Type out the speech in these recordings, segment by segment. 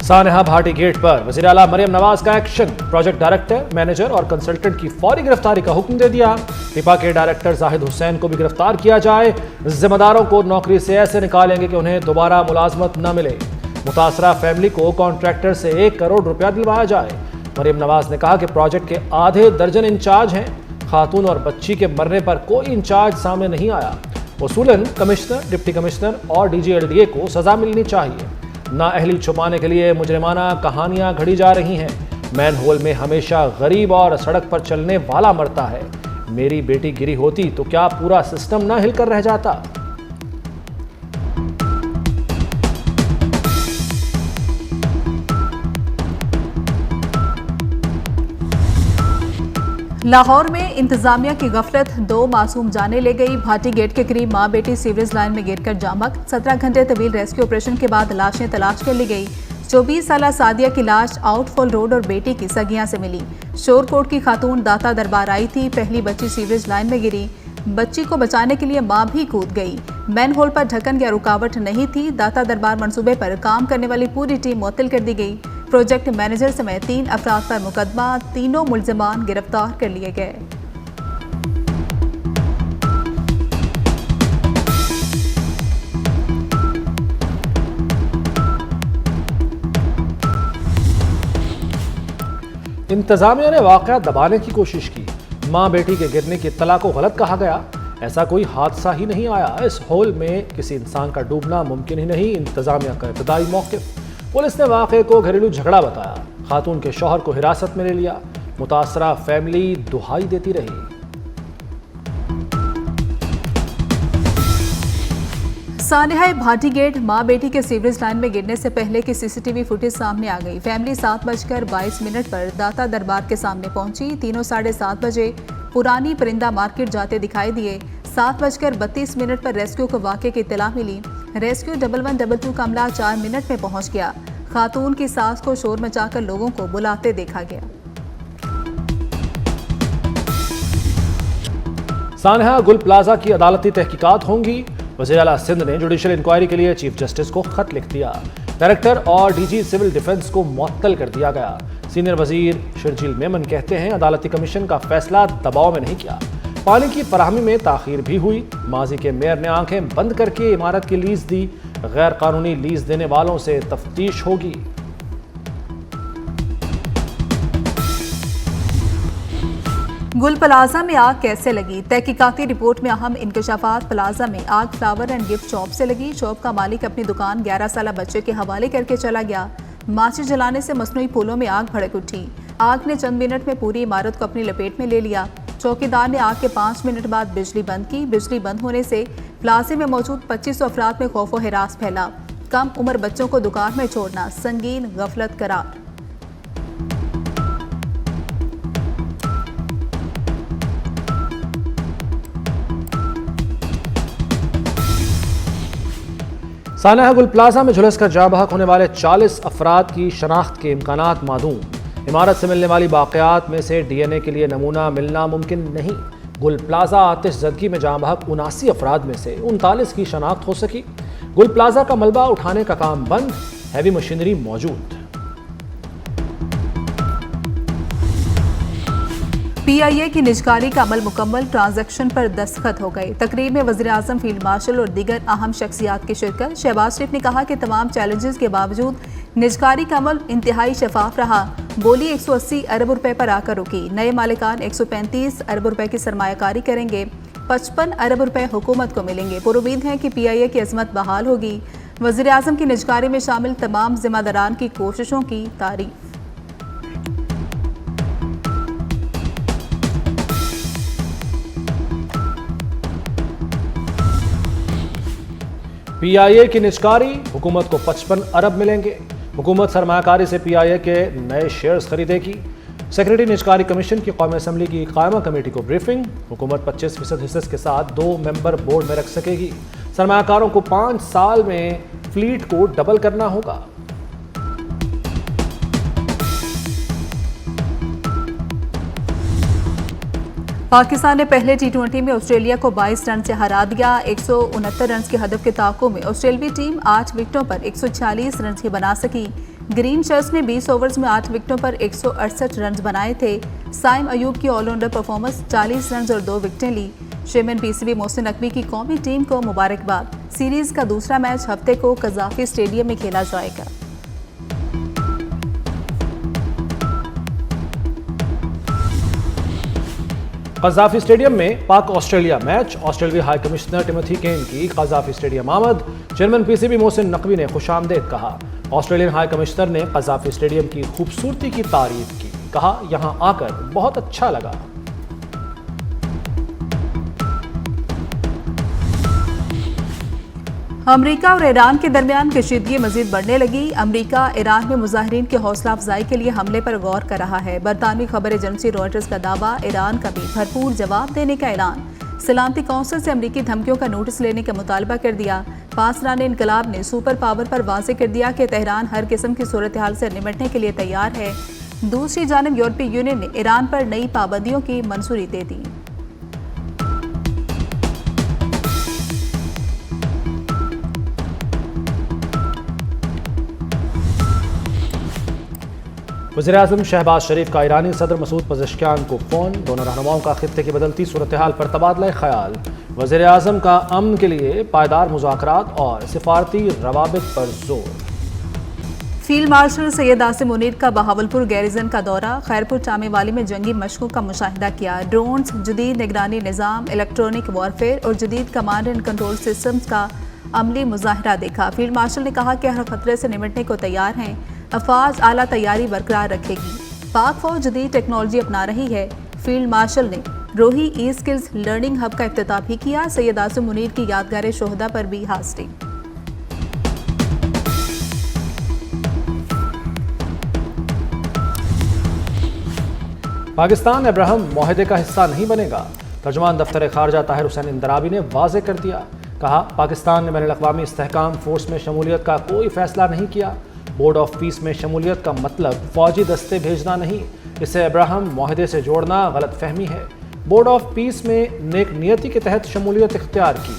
सानेहा Bhati gate पर वज़ीर आला मरियम नवाज का एक्शन। प्रोजेक्ट डायरेक्टर, मैनेजर और कंसल्टेंट की फौरी गिरफ्तारी का हुक्म दे दिया। टिपा के डायरेक्टर जाहिद हुसैन को भी गिरफ्तार किया जाए। जिम्मेदारों को नौकरी से ऐसे निकालेंगे कि उन्हें दोबारा मुलाजमत न मिले। मुतासरा फैमिली को कॉन्ट्रैक्टर से 1 करोड़ रुपया दिलवाया जाए। मरियम नवाज ने कहा कि प्रोजेक्ट के आधे दर्जन इंचार्ज हैं। खातून और बच्ची के मरने पर कोई इंचार्ज सामने नहीं आया। उसूलन कमिश्नर, डिप्टी कमिश्नर और DG/LDA को सजा मिलनी चाहिए। नाअहली छुपाने के लिए मुजरिमाना कहानियां घड़ी जा रही हैं। मैन होल में हमेशा गरीब और सड़क पर चलने वाला मरता है। मेरी बेटी गिरी होती तो क्या पूरा सिस्टम ना हिलकर रह जाता। लाहौर में इंतजामिया की गफलत, 2 मासूम जाने ले गई। भाटी गेट के करीब मां बेटी सीवरेज लाइन में गिरकर जामक। 17 घंटे तवील रेस्क्यू ऑपरेशन के बाद लाशें तलाश कर ली गई। 24 साला सादिया की लाश आउटफॉल रोड और बेटी की सगियां से मिली। शोरकोट की खातून दाता दरबार आई थी। पहली बच्ची सीवरेज लाइन में गिरी। बच्ची को बचाने के लिए मां भी कूद गई। मैन होल पर ढक्कन या रुकावट नहीं थी। दाता दरबार मंसूबे पर काम करने वाली पूरी टीम मुअत्तल कर दी गई। प्रोजेक्ट मैनेजर समेत 3 अफराद पर मुकदमा, तीनों मुल्जिमान गिरफ्तार कर लिए गए। इंतजामिया ने वाकया दबाने की कोशिश की। मां बेटी के गिरने की इत्तला को गलत कहा गया। ऐसा कोई हादसा ही नहीं आया। इस होल में किसी इंसान का डूबना मुमकिन ही नहीं। इंतजामिया का इब्तदाई मौक़िफ़। पुलिस ने वाक़े को घरेलू झगड़ा बताया। खातून के शौहर को हिरासत में ले लिया। मुतासरा फैमिली दुहाई देती रही। सानेहा भाटी गेट, मां बेटी के सीवरेज लाइन में गिरने से पहले की CCTV फुटेज सामने आ गई। फैमिली 7:22 पर दाता दरबार के सामने पहुंची। तीनों 7:30 बजे पुरानी परिंदा मार्केट जाते दिखाई दिए। 7:32 पर रेस्क्यू को वाक़े की इत्तला मिली। रेस्क्यू 1122 का अमला 4 मिनट में पहुंच गया। खातून की सास को शोर मचाकर लोगों को बुलाते देखा गया। सानेहा गुल प्लाजा की अदालती तहकीकात होंगी। वज़ीर आला सिंध ने जुडिशल इंक्वायरी के लिए चीफ जस्टिस को खत लिख दिया। डायरेक्टर और DG सिविल डिफेंस को मुअत्तल कर दिया गया। सीनियर वजीर शर्जील मेमन कहते हैं अदालती कमीशन का फैसला दबाव में नहीं किया। पानी की फराहमी में ताखीर भी हुई। माजी के मेयर ने आंखें बंद करके इमारत की लीज दी। गैर कानूनी लीज देने वालों से तफ्तीश होगी। गुल प्लाजा में आग कैसे लगी? तहकीकाती रिपोर्ट में अहम इंकशाफात। प्लाजा में आग फ्लावर एंड गिफ्ट शॉप से लगी। शॉप का मालिक अपनी दुकान 11 साला बच्चे के हवाले करके चला गया। माचिस जलाने से मसनूई फूलों में आग भड़क उठी। आग ने चंद मिनट में पूरी इमारत को अपनी लपेट में ले लिया। चौकीदार ने आग के 5 मिनट बाद बिजली बंद की। बिजली बंद होने से प्लाजे में मौजूद 2500 अफराद में खौफ व हिरास फैला। कम उम्र बच्चों को दुकान में छोड़ना संगीन गफलत करार। सानेहा गुल प्लाजा में झुलस कर जाँ बहक होने वाले 40 अफराद की शनाख्त के इम्कानात मादूम। इमारत से मिलने वाली बाक़ियात में से DNA के लिए नमूना मिलना मुमकिन नहीं। गुल प्लाजा आतिश ज़दगी में जाँ बहक 79 अफराद में से 39 की शनाख्त हो सकी। गुल प्लाजा का मलबा उठाने का काम बंद, हैवी मशीनरी मौजूद। PIA की निजकारी का अमल मुकम्मल। ट्रांजैक्शन पर दस्तखत हो गए। तकरीब में वज़ीर आज़म, फील्ड मार्शल और दीगर अहम शख्सियात की शिरकत। शहबाज शरीफ ने कहा कि तमाम चैलेंजेस के बावजूद निजकारी का अमल इंतहाई शफाफ रहा। बोली 180 अरब रुपए पर आकर रुकी। नए मालिकान 135 अरब रुपए की सरमायाकारी करेंगे। 55 अरब रुपए हुकूमत को मिलेंगे। पुरुमीद है कि PIA की अजमत बहाल होगी। वज़ीर आज़म की निजकारी में शामिल तमाम जिम्मेदारान की कोशिशों की तारीफ। PIA की निजकारी, हुकूमत को 55 अरब मिलेंगे। हुकूमत सरमायाकारी से PIA के नए शेयर्स खरीदेगी। सेक्रेटरी निजकारी कमीशन की कौमी असम्बली की कायमा कमेटी को ब्रीफिंग। हुकूमत 25% हिस्से के साथ 2 मेंबर बोर्ड में रख सकेगी। सरमायाकारों को 5 साल में फ्लीट को डबल करना होगा। पाकिस्तान ने पहले T20 में ऑस्ट्रेलिया को 22 रन से हरा दिया। 169 रन के हदफ के ताक़ुब में ऑस्ट्रेलियाई टीम 8 विकेटों पर 146 रन ही बना सकी। ग्रीन शर्ट्स ने 20 ओवर्स में 8 विकेटों पर 168 रन बनाए थे। साइम अयूब की ऑलराउंडर परफॉर्मेंस 40 रन और 2 विकेटें ली। चेयरमैन पीसीबी मोहसिन नकवी की कौमी टीम को मुबारकबाद। सीरीज का दूसरा मैच हफ्ते को कज़ाफी स्टेडियम में खेला जाएगा। कज़ाफी स्टेडियम में पाक ऑस्ट्रेलिया मैच। ऑस्ट्रेलियाई हाई कमिश्नर टिमोथी केन की कज़ाफी स्टेडियम आमद। चेयरमैन पीसीबी मोहसिन नकवी ने खुशामदीद कहा। ऑस्ट्रेलियन हाई कमिश्नर ने कज़ाफी स्टेडियम की खूबसूरती की तारीफ की। कहा, यहां आकर बहुत अच्छा लगा। अमेरिका और ईरान के दरमियान कशीदगी मजीद बढ़ने लगी। अमेरिका ईरान में मुजाहिरीन की हौसला अफजाई के लिए हमले पर गौर कर रहा है। बरतानवी खबर एजेंसी रॉयटर्स का दावा, ईरान का भी भरपूर जवाब देने का ऐलान। सलामती कौंसिल से अमेरिकी धमकियों का नोटिस लेने का मुतालबा कर दिया। पासरान इनकलाब ने सुपर पावर पर वाज़े कर दिया कि तेहरान हर किस्म की सूरत हाल से निपटने के लिए तैयार है। दूसरी जानब यूरोपीय यूनियन ने ईरान पर नई पाबंदियों की मंजूरी दे दी। वज़ीर-ए-आज़म शहबाज शरीफ का ईरानी सदर मसूद पज़ेश्कियान को फ़ोन। दोनों रहनुमाओं का खित्ते की बदलती सूरत हाल पर तबादला ख्याल। वज़ीर-ए-आज़म का अमन के लिए पायदार मुज़ाकरात और सिफारती रवाबित पर जोर। फील्ड मार्शल सैयद आसिम मुनीर का बहावलपुर गैरिजन का दौरा। खैरपुर चामेवाली में जंगी मशकों का मुशाहिदा किया। ड्रोन्स, जदीद निगरानी निज़ाम, इलेक्ट्रॉनिक वॉरफेयर और जदीद कमांड एंड कंट्रोल सिस्टम्स का अमली मुजाहिरा देखा। फील्ड मार्शल ने कहा कि हर खतरे से निपटने को तैयार हैं। अफवाज आला तैयारी बरकरार रखेगी। पाक फौज जदीद टेक्नोलॉजी अपना रही है। फील्ड मार्शल ने रोही ई स्किल्स लर्निंग हब का इफ्तिताह भी किया। सैयद आसिम मुनीर की यादगार शोहदा पर भी हाजिरी। पाकिस्तान अब्राहम मुआहदे का हिस्सा नहीं बनेगा। तर्जुमान दफ्तर खारजा ताहिर हुसैन इंदराबी ने वाज़े कर दिया। कहा, पाकिस्तान ने बैनुल-अक़वामी इस्तेहकाम फोर्स में शमूलियत का कोई फैसला नहीं किया। बोर्ड ऑफ पीस में शमूलियत का मतलब फौजी दस्ते भेजना नहीं, इसे अब्राहम मुआहदे से जोड़ना गलत फहमी है। बोर्ड ऑफ पीस में नेक नियति के तहत शमूलियत इख्तियार की।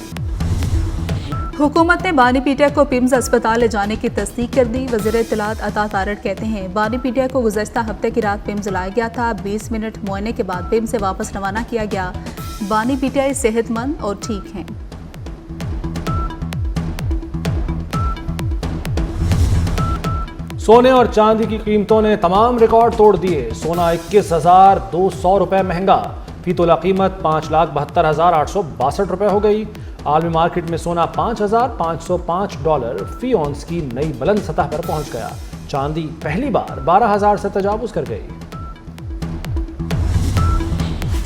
हुकूमत ने बानी पीटीआई को पिम्स अस्पताल ले जाने की तस्दीक कर दी। वज़ीर इत्तलात अता तारड़ कहते हैं, बानी पीटीआई को गुज़श्ता हफ्ते की रात पिम्स लाया गया था। 20 मिनट मुआयने के बाद पिम्स से वापस रवाना किया गया। बानी पीटीआई सेहतमंद और ठीक हैं। सोने और चांदी की कीमतों ने तमाम रिकॉर्ड तोड़ दिए। सोना 21,200 रुपए महंगा। फी तोला कीमत $5,72,862 रुपए हो गई। आलमी मार्केट में सोना $5,505 फी औंस की नई बुलंद सतह पर पहुंच गया। चांदी पहली बार 12,000 से तजावुज कर गई।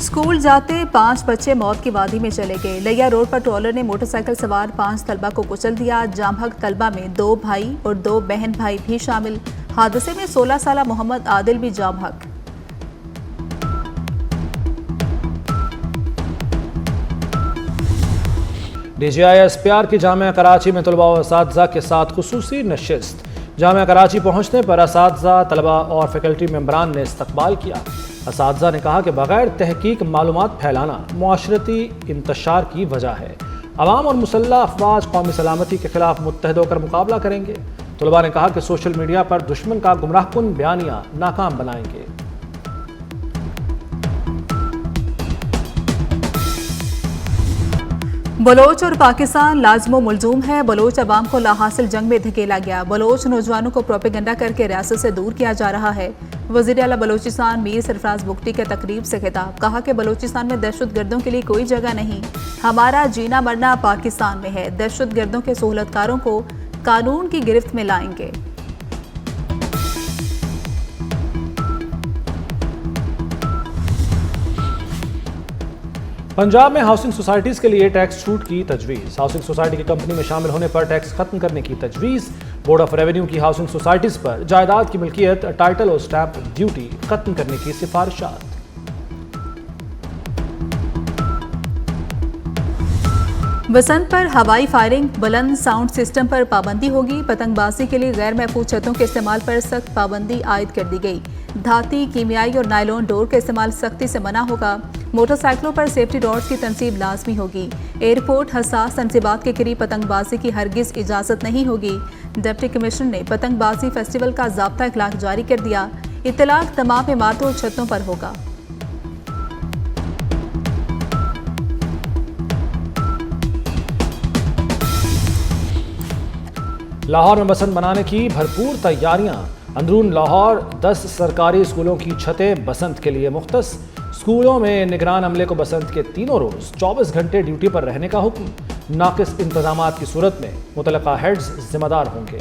स्कूल जाते 5 बच्चे मौत की वादी में चले गए। लिया रोड पर ट्रॉलर ने मोटरसाइकिल सवार 5 तलबा को कुचल दिया। जामहक तलबा में 2 भाई और 2 बहन भाई भी शामिल। हादसे में 16 साला मोहम्मद आदिल भी जामहक। DGI-SPR की जामिया कराची में तलबा और असातिज़ा के साथ खुसूसी नशिस्त। जामिया कराची पहुंचने पर असातिज़ा, तलबा और फैकल्टी मेंबरान ने इस्तकबाल किया। असातिज़ा ने कहा कि बगैर तहकीक मालूमात फैलाना मुआशरती इंतशार की वजह है। अवाम और मुसल्लह अफवाज कौमी सलामती के खिलाफ मुत्तहद होकर मुकाबला करेंगे। तलबा ने कहा कि सोशल मीडिया पर दुश्मन का गुमराहकुन बयानिया नाकाम बनाएंगे। बलोच और पाकिस्तान लाजमो मुलजूम है। बलोच अवाम को लाहासिल जंग में धकेला गया। बलोच नौजवानों को प्रोपेगेंडा करके रियासत से दूर किया जा रहा है। वज़ीर आला बलोचिस्तान मीर सरफराज बुगटी के तकरीब से खिताब। कहा कि बलोचिस्तान में दहशतगर्दों के लिए कोई जगह नहीं। हमारा जीना मरना पाकिस्तान में है। दहशतगर्दों के सहूलतकारों को कानून की गिरफ्त में लाएंगे। पंजाब में हाउसिंग सोसाइटीज के लिए टैक्स छूट की तजवीज़। हाउसिंग सोसाइटी की कंपनी में शामिल होने पर टैक्स खत्म करने की तजवीज़। बोर्ड ऑफ रेवेन्यू की हाउसिंग सोसाइटीज पर जायदाद की मिल्कियत, टाइटल और स्टैंप ड्यूटी खत्म करने की सिफारिशात। बसंत पर हवाई फायरिंग, बुलंद साउंड सिस्टम पर पाबंदी होगी। पतंगबाजी के लिए गैर महफूज छतों के इस्तेमाल पर सख्त पाबंदी आयद कर दी गई। धाती, कीमियाई और नायलॉन डोर का इस्तेमाल सख्ती से मना होगा। मोटरसाइकिलों पर सेफ्टी रॉड्स की तनसीब लाजमी होगी। एयरपोर्ट हसास तनसीबात के करीब पतंगबाजी की हरगिज इजाजत नहीं होगी। डिप्टी कमिश्नर ने पतंगबाजी फेस्टिवल का ज़ाब्ता इखलाक जारी कर दिया। इत्तलाक तमाम इमारतों और छतों पर होगा। लाहौर में बसंत मनाने की भरपूर तैयारियां। अंदरून लाहौर 10 सरकारी स्कूलों की छतें बसंत के लिए मुख्तस। स्कूलों में निगरान अमले को बसंत के तीनों रोज 24 घंटे ड्यूटी पर रहने का हुक्म। नाकिस इंतजामात की सूरत में मुतलका हेड्स जिम्मेदार होंगे।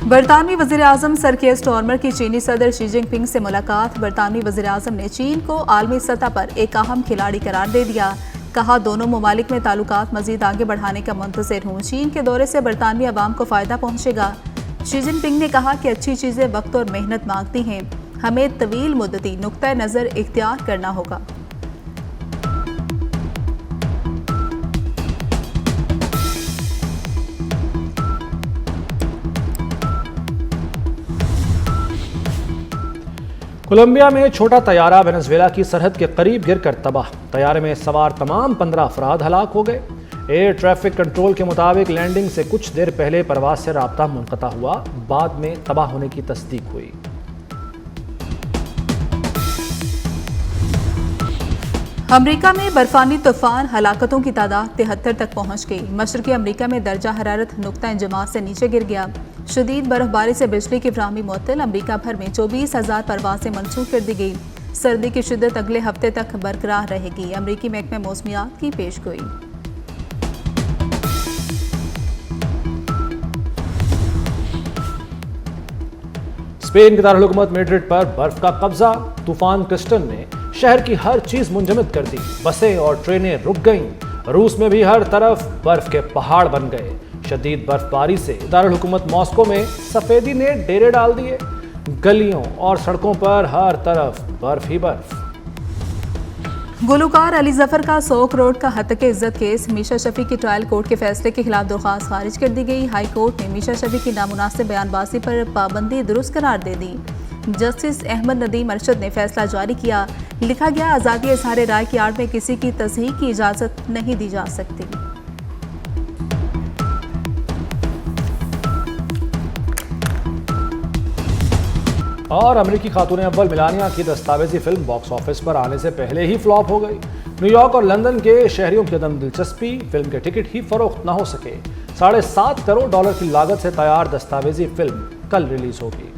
बरतानवी वज़ीर-ए-आज़म सर केयर स्टारमर की चीनी सदर शी जिनपिंग से मुलाकात। बरतानवी वज़ीर-ए-आज़म ने चीन को आलमी सतह पर एक अहम खिलाड़ी करार दे दिया। कहा, दोनों ममालिक में ताल्लुकात मजीद आगे बढ़ाने का मुंतज़िर हूँ। चीन के दौरे से बरतानवी अवाम को फ़ायदा पहुँचेगा। शी जिनपिंग ने कहा कि अच्छी चीज़ें वक्त और मेहनत मांगती हैं। हमें तवील मुद्दती नुक्ता नज़र इख्तियार करना होगा। कोलंबिया में छोटा तैयारा वेनेजुएला की सरहद के करीब गिरकर तबाह। तैयारे में सवार तमाम 15 अफराद हलाक हो गए। एयर ट्रैफिक कंट्रोल के मुताबिक लैंडिंग से कुछ देर पहले परवाज से राब्ता मुनक़ता हुआ, बाद में तबाह होने की तस्दीक हुई। अमरीका में बर्फानी तूफान हलाकतों की तादाद 73 तक पहुंच गई। मशरक़ी अमरीका में दर्जा हरारत नुक्ता इंजमात से नीचे गिर गया। शदीद बर्फबारी से बिजली की फ्राहमी मुअत्तल। अमरीका भर में 24,000 परवासें मनसूख कर दी गई। सर्दी की शिद्दत अगले हफ्ते तक बरकरार रहेगी। अमरीकी महकमे मौसमियात की पेशगोई। स्पेन की दारुल-हुकूमत मैड्रिड पर बर्फ का कब्जा। तूफान क्रिस्टन ने शहर की हर चीज मुंजमद कर दी। बसें और ट्रेनें रुक गईं। रूस में भी हर तरफ बर्फ के पहाड़ बन गए। शदीद बर्फबारी से दारुल-हुकूमत मॉस्को में सफेदी ने डेरे डाल दिए। गलियों और सड़कों पर हर तरफ बर्फ ही बर्फ। गुलकार अली जफर का 100 करोड़ का हत्या के इज्जत केस। मीशा शफी की ट्रायल कोर्ट के फैसले के खिलाफ दरख्वास्त खारिज कर दी गई। हाई कोर्ट ने मीशा शफी की नामुनासिब बयानबाजी पर पाबंदी दुरुस्त करार दे दी। जस्टिस अहमद नदीम अरशद ने फैसला जारी किया। लिखा गया, आज़ादी इज़हार राय की आड़ में किसी की तस्हीह की इजाज़त नहीं दी जा सकती। और अमेरिकी खातून अव्वल मेलानिया की दस्तावेजी फिल्म बॉक्स ऑफिस पर आने से पहले ही फ्लॉप हो गई। न्यूयॉर्क और लंदन के शहरियों की अदम दिलचस्पी। फिल्म के टिकट ही फरोख्त न हो सके। $7.5 करोड़ की लागत से तैयार दस्तावेजी फिल्म कल रिलीज होगी।